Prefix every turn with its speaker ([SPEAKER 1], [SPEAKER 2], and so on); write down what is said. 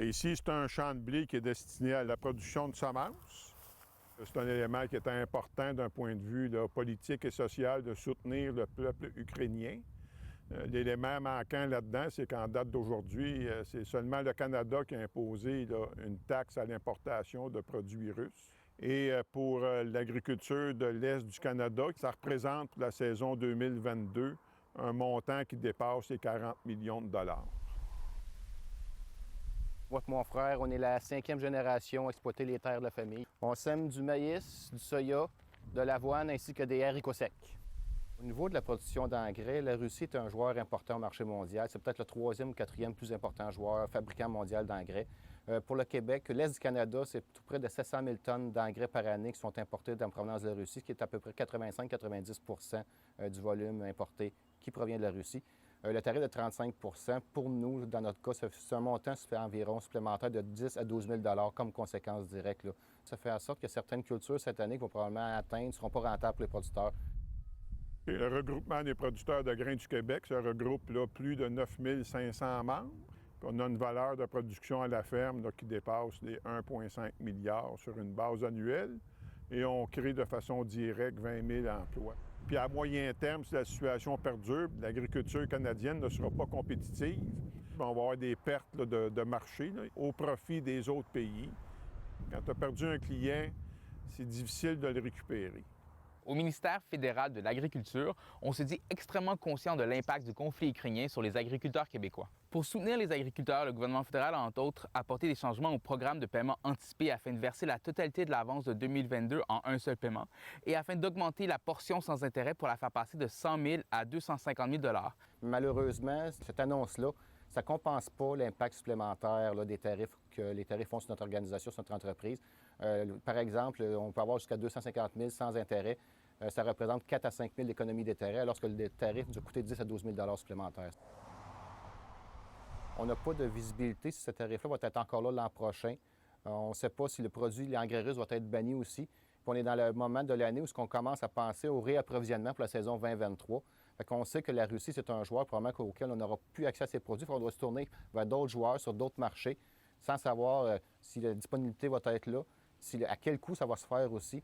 [SPEAKER 1] Ici, c'est un champ de blé qui est destiné à la production de semences. C'est un élément qui est important d'un point de vue là, politique et social de soutenir le peuple ukrainien. L'élément manquant là-dedans, c'est qu'en date d'aujourd'hui, c'est seulement le Canada qui a imposé là, une taxe à l'importation de produits russes. Et pour l'agriculture de l'Est du Canada, ça représente pour la saison 2022 un montant qui dépasse les 40 millions de dollars.
[SPEAKER 2] Moi et mon frère, on est la 5e génération à exploiter les terres de la famille. On sème du maïs, du soya, de l'avoine ainsi que des haricots secs. Au niveau de la production d'engrais, la Russie est un joueur important au marché mondial. C'est peut-être le 3e ou 4e plus important joueur fabricant mondial d'engrais. Pour le Québec, l'Est du Canada, c'est tout près de 700 000 tonnes d'engrais par année qui sont importés en provenance de la Russie, ce qui est à peu près 85-90 du volume importé qui provient de la Russie. Le tarif de 35 pour nous, dans notre cas, c'est un montant qui fait environ supplémentaire de 10 à 12 000 comme conséquence directe. Là. Ça fait en sorte que certaines cultures cette année vont probablement atteindre ne seront pas rentables pour les producteurs.
[SPEAKER 1] Le regroupement des producteurs de grains du Québec, ça regroupe là, plus de 9 500 membres. Puis on a une valeur de production à la ferme là, qui dépasse les 1,5 milliard sur une base annuelle. Et on crée de façon directe 20 000 emplois. Puis à moyen terme, si la situation perdure, l'agriculture canadienne ne sera pas compétitive. On va avoir des pertes là, de marché là, au profit des autres pays. Quand tu as perdu un client, c'est difficile de le récupérer.
[SPEAKER 3] Au ministère fédéral de l'Agriculture, on se dit extrêmement conscient de l'impact du conflit ukrainien sur les agriculteurs québécois. Pour soutenir les agriculteurs, le gouvernement fédéral a entre autres apporté des changements au programme de paiement anticipé afin de verser la totalité de l'avance de 2022 en un seul paiement et afin d'augmenter la portion sans intérêt pour la faire passer de 100 000 à 250 000 $. Malheureusement,
[SPEAKER 2] cette annonce-là, ça ne compense pas l'impact supplémentaire là, des tarifs que les tarifs ont sur notre organisation, sur notre entreprise. Par exemple, on peut avoir jusqu'à 250 000 sans intérêt. Ça représente 4 à 5 000 d'économies d'intérêt, alors que le tarif nous a coûté 10 à 12 000 supplémentaires. On n'a pas de visibilité si ce tarif-là va être encore là l'an prochain. On ne sait pas si le produit, l'engrais russe, va être banni aussi. Puis on est dans le moment de l'année où on commence à penser au réapprovisionnement pour la saison 2023. Fait qu'on sait que la Russie, c'est un joueur probablement auquel on n'aura plus accès à ses produits. On doit se tourner vers d'autres joueurs sur d'autres marchés sans savoir si la disponibilité va être là, à quel coût ça va se faire aussi.